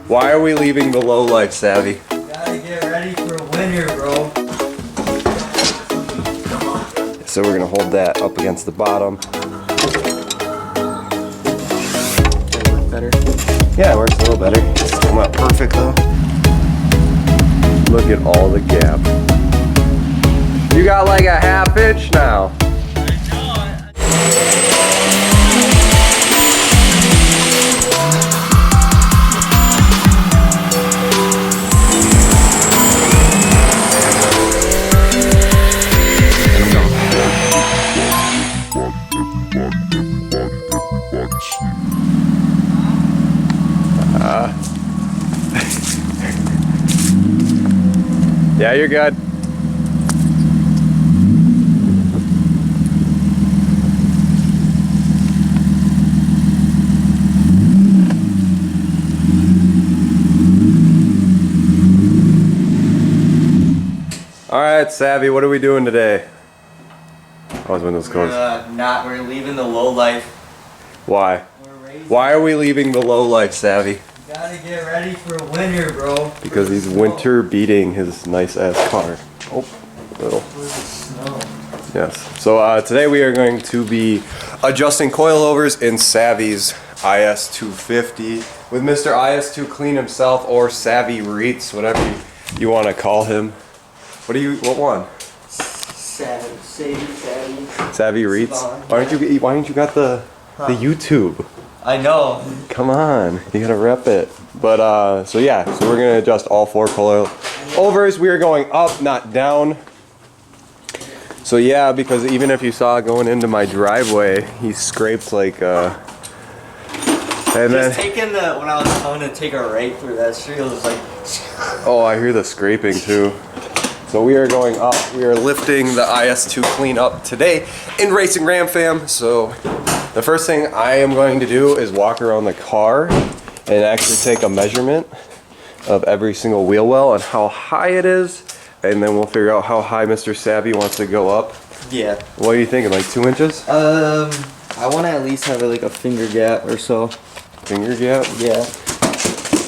Why are we leaving the low life, Savvy? Gotta get ready for winter, bro. So we're gonna hold that up against the bottom. That work better? Yeah, it works a little better. It's still not perfect though. Look at all the gap. You got like a half inch now. Yeah, you're good. Alright, Savvy, what are we doing today? Oh, his window's closed. We're leaving the low life. Why? Why are we leaving the low life, Savvy? Gotta get ready for winter, bro. Because he's winter beating his nice ass car. Oh, little. For the snow. Yes. So today we are going to be adjusting coilovers in Savvy's IS250 with Mr. IS2 Clean himself, or Savvy Reitz, whatever you want to call him. What one? Savvy. Savvy Reitz. Why don't you got the YouTube? I know. Come on, you gotta rep it. But so yeah, so we're gonna adjust all 4 coilovers. We are going up, not down. So yeah, because even if you saw going into my driveway, he scraped like and then Taking when I was coming to take a right through that street, it was like, oh, I hear the scraping too. So we are going up. We are lifting the IS2 Clean up today in Racing Ram Fam. So the first thing I am going to do is walk around the car and actually take a measurement of every single wheel well and how high it is, and then we'll figure out how high Mr. Savvy wants to go up. yeah. What are you thinking, like 2 inches? I want to at least have like a finger gap or so. Finger gap? Yeah.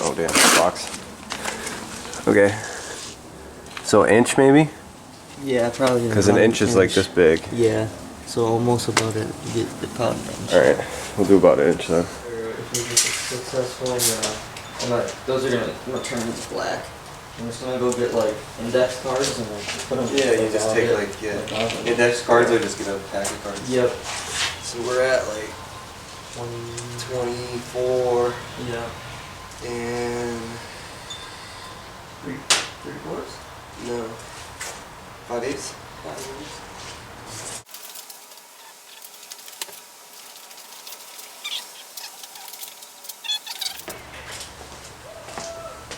Oh damn, box. Okay. So inch maybe? Yeah, probably. Because an inch is like this big. Yeah. So almost about it. You get the pound inch. Alright, we'll do about an inch then. If we get successful in those are gonna turn into black. I'm just gonna go get like index cards and put them. index cards or just get a pack of cards. Yep. So we're at like 24 Yeah. and 3/4. no 5/8.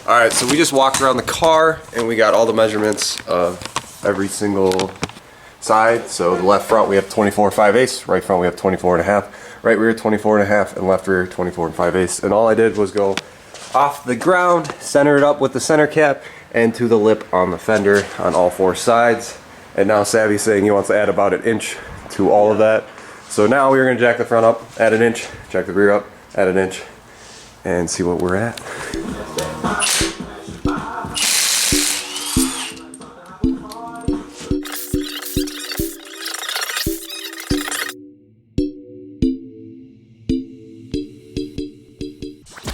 Alright, so we just walked around the car and we got all the measurements of every single side. So the left front we have 24 5/8, right front we have 24 1/2, right rear 24 1/2, and left rear 24 5/8. And all I did was go off the ground, center it up with the center cap, and to the lip on the fender on all 4 sides. And now Savvy's saying he wants to add about an inch to all of that. So now we're going to jack the front up, add an inch, jack the rear up, add an inch, and see what we're at.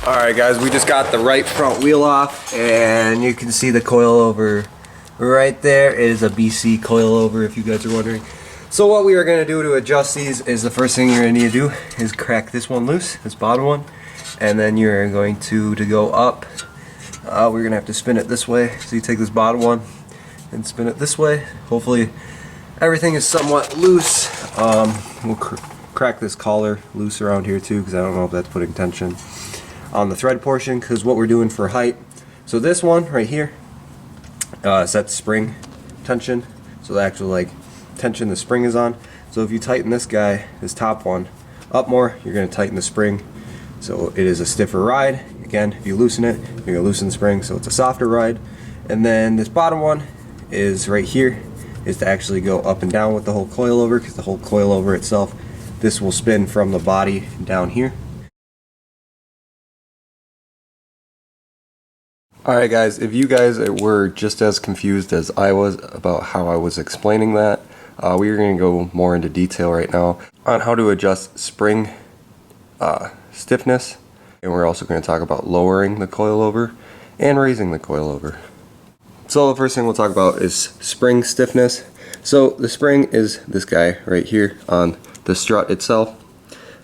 Alright guys, we just got the right front wheel off and you can see the coilover right there. It is a BC Coilover, if you guys are wondering. So what we are going to do to adjust these is, the first thing you're going to need to do is crack this one loose, this bottom one, and then you're going to go up. We're going to have to spin it this way. So you take this bottom one and spin it this way. Hopefully everything is somewhat loose. We'll crack this collar loose around here too, because I don't know if that's putting tension on the thread portion, because what we're doing for height. So this one right here sets spring tension, so the actual like tension the spring is on. So if you tighten this guy, this top one, up more, you're going to tighten the spring, so it is a stiffer ride. Again, if you loosen it, you're going to loosen the spring, so it's a softer ride. And then this bottom one is right here, is to actually go up and down with the whole coilover, because the whole coilover itself, this will spin from the body down here. Alright guys, if you guys were just as confused as I was about how I was explaining that, we are going to go more into detail right now on how to adjust spring stiffness, and we're also going to talk about lowering the coilover and raising the coilover. So the first thing we'll talk about is spring stiffness. So the spring is this guy right here on the strut itself.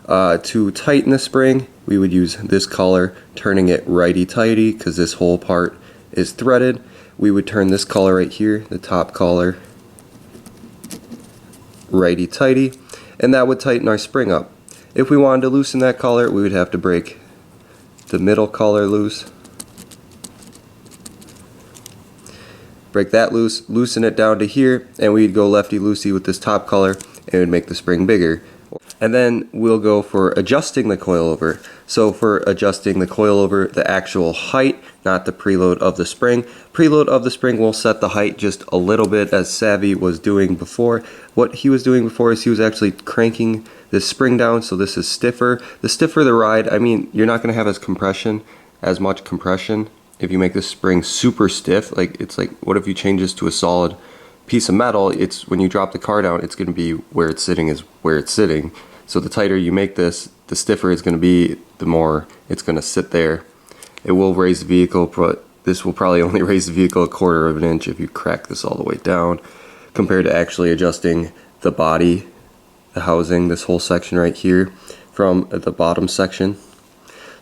To tighten the spring, we would use this collar, turning it righty-tighty because this whole part is threaded. We would turn this collar right here, the top collar, righty-tighty, and that would tighten our spring up. If we wanted to loosen that collar, we would have to break the middle collar loose. Break that loose, loosen it down to here, and we'd go lefty-loosey with this top collar, and it would make the spring bigger. And then we'll go for adjusting the coilover. So for adjusting the coilover, the actual height, not the preload of the spring. Preload of the spring will set the height just a little bit, as Savvy was doing before. What he was doing before is he was actually cranking this spring down, so this is stiffer. The stiffer the ride, I mean, you're not going to have as much compression if you make this spring super stiff. Like, it's like, what if you change this to a solid piece of metal? It's when you drop the car down, it's going to be where it's sitting is where it's sitting. So the tighter you make this, the stiffer it's going to be, the more it's going to sit there. It will raise the vehicle, but this will probably only raise the vehicle 1/4 of an inch if you crack this all the way down, compared to actually adjusting the body, the housing, this whole section right here from the bottom section.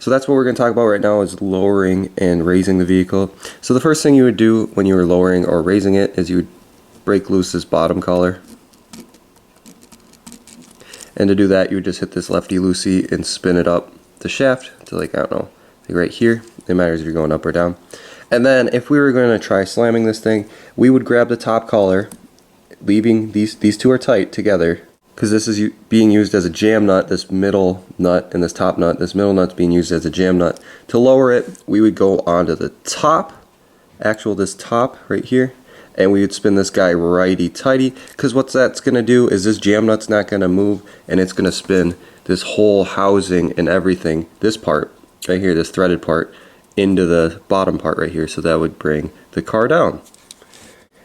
So that's what we're going to talk about right now, is lowering and raising the vehicle. So the first thing you would do when you were lowering or raising it is you would break loose this bottom collar. And to do that, you would just hit this lefty-loosey and spin it up the shaft to, like, I don't know, like right here. It matters if you're going up or down. And then if we were going to try slamming this thing, we would grab the top collar, leaving these two are tight together, because this is being used as a jam nut, this middle nut and this top nut. This middle nut's being used as a jam nut. To lower it, we would go onto the top, this top right here, and we would spin this guy righty-tighty, because what that's going to do is this jam nut's not going to move, and it's going to spin this whole housing and everything, this part right here, this threaded part, into the bottom part right here, so that would bring the car down.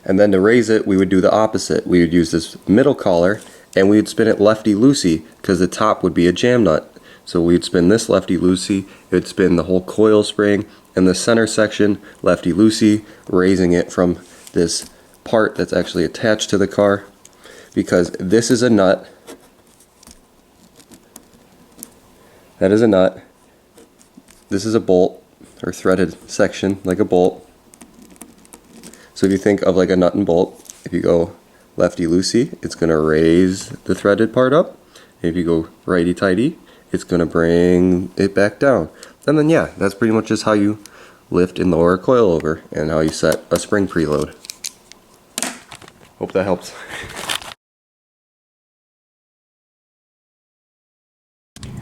And then to raise it, we would do the opposite. We would use this middle collar, and we would spin it lefty-loosey, because the top would be a jam nut. So we would spin this lefty-loosey, it would spin the whole coil spring, and the center section lefty-loosey, raising it from this part that's actually attached to the car, because this is a nut, that is a nut, this is a bolt or threaded section like a bolt. So if you think of like a nut and bolt, if you go lefty-loosey, it's going to raise the threaded part up. If you go righty-tighty, it's going to bring it back down. And then yeah, that's pretty much just how you lift and lower a coilover and how you set a spring preload. Hope that helps.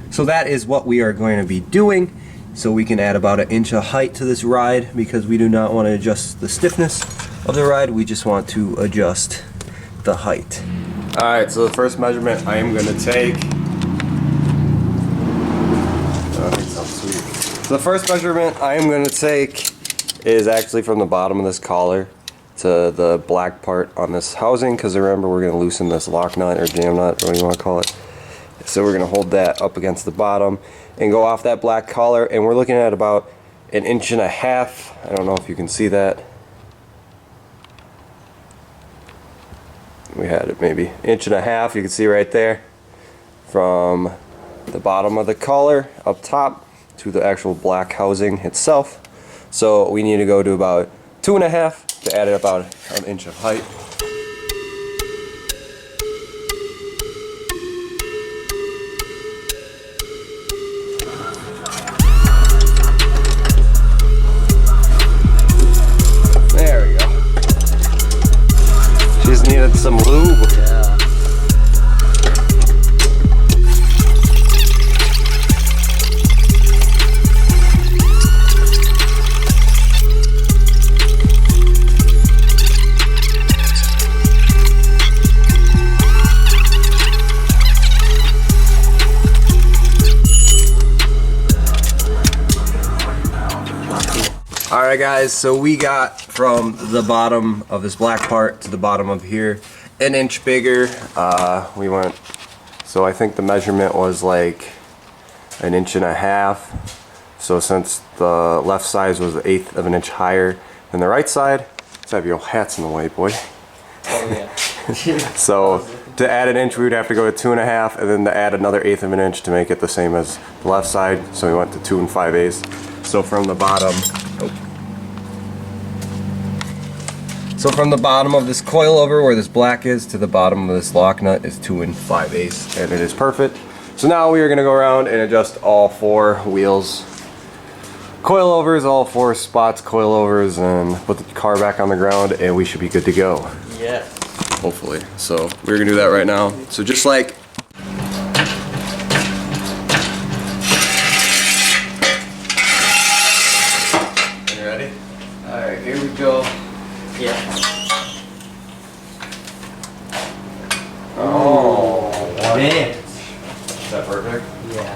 So that is what we are going to be doing. So we can add about 1 inch of height to this ride, because we do not want to adjust the stiffness of the ride, we just want to adjust the height. Alright, so the first measurement I am going to take, so the first measurement I am going to take is actually from the bottom of this collar to the black part on this housing, because remember, we're going to loosen this lock nut or jam nut, whatever you want to call it. So we're going to hold that up against the bottom and go off that black collar, and we're looking at about 1.5 inches. I don't know if you can see that. We had it maybe 1.5 inches, you can see right there, from the bottom of the collar up top to the actual black housing itself. So we need to go to about 2.5 to add about 1 inch of height. There we go. She just needed some lube. Yeah. Alright guys, so we got from the bottom of this black part to the bottom of here 1 inch bigger. We went, so I think the measurement was like 1.5 inches. So since the left side was 1/8 of an inch higher than the right side, let's have your hats in the way, boy. Oh yeah. So to add 1 inch we would have to go to 2.5, and then to add another 1/8 of an inch to make it the same as the left side. So we went to 2 5/8. So from the bottom, so from the bottom of this coilover where this black is to the bottom of this lock nut is 2 5/8, and it is perfect. So now we are going to go around and adjust all 4 wheels. Coilovers, all 4 spots, coilovers, and put the car back on the ground, and we should be good to go. Yeah. Hopefully. So we're gonna do that right now. So just like you ready? Alright, here we go. Yeah. Oh Man. Is that perfect? Yeah.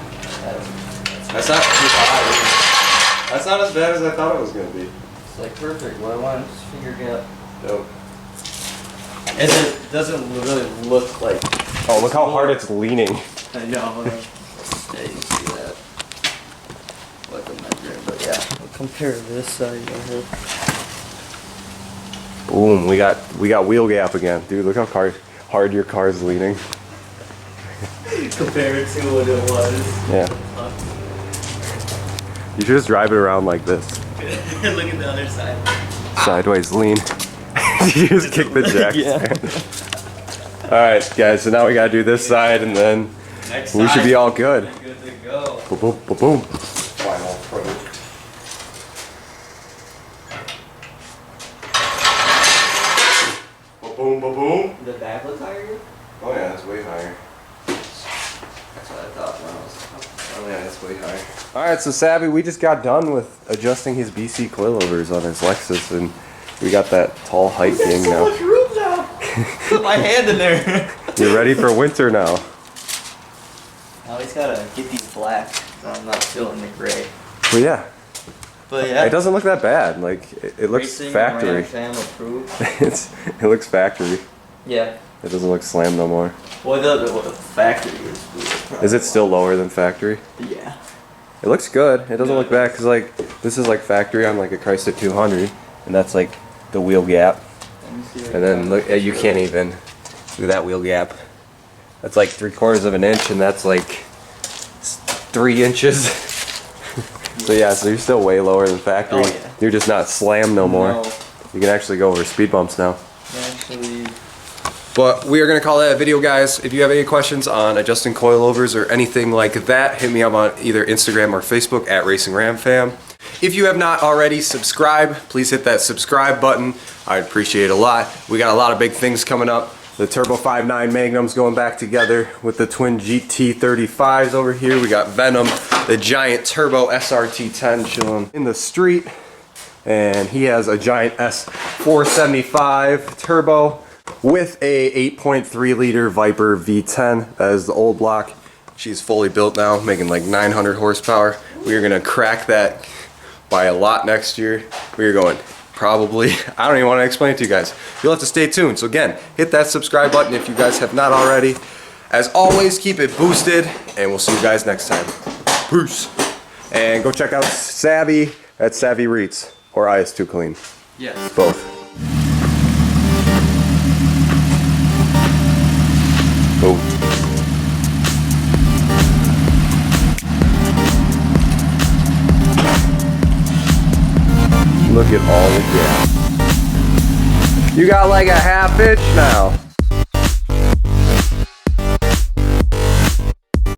That's not too high. That's not as bad as I thought it was gonna be. It's like perfect. What I want is finger gap. Nope. And it doesn't really look like. Oh, look how hard it's leaning. I know. Yeah, you see that. Like a measuring, but yeah. We'll compare this side right here. Boom, we got wheel gap again. Dude, look how hard your car is leaning. Compare it to what it was. Yeah. You should just drive it around like this. Look at the other side. Sideways lean. You just kick the jack. Yeah. Alright guys, so now we gotta do this side, and then Next we should be all good. Good to go. Boom, boom, boom, boom. Final approach. Boom, boom, boom. The back look higher? Oh yeah, that's way higher. That's what I thought when I was. Oh yeah, that's way higher. Alright, so Savvy, we just got done with adjusting his BC coilovers on his Lexus, and we got that tall height thing now. Much room now. Put my hand in there. You're ready for winter now. I always gotta get these black, so I'm not feeling the gray. But yeah, But yeah. it doesn't look that bad. Like it looks Racing factory. Ram Fam approved. It looks factory. Yeah. It doesn't look slammed no more. Well, the factory is. Is it still lower than factory? Yeah. It looks good. It doesn't look bad because like this is like factory on like a Chrysler 200, and that's like the wheel gap. And then look, you can't even do that wheel gap. That's like 3/4 of an inch, and that's like 3 inches. So yeah, so you're still way lower than factory. Oh, yeah. You're just not slammed no more. No. You can actually go over speed bumps now. Actually. But we are going to call that a video, guys. If you have any questions on adjusting coilovers or anything like that, hit me up on either Instagram or Facebook at Racing Ram Fam. If you have not already subscribed, please hit that subscribe button. I'd appreciate it a lot. We got a lot of big things coming up. The Turbo 5.9 Magnum's going back together with the twin GT35s over here. We got Venom, the giant Turbo SRT10 chilling in the street. And he has a giant S475 Turbo with a 8.3 liter Viper V10. That is the old block. She's fully built now, making like 900 horsepower. We are gonna crack that by a lot next year. We are going probably, I don't even want to explain it to you guys. You'll have to stay tuned. So again, hit that subscribe button if you guys have not already. As always, keep it boosted, and we'll see you guys next time. Peace. And go check out Savvy at Savvy Reets or IS2 Clean. Yes. Both. Boom. Look at all the gap. You got like a 1/2 inch now.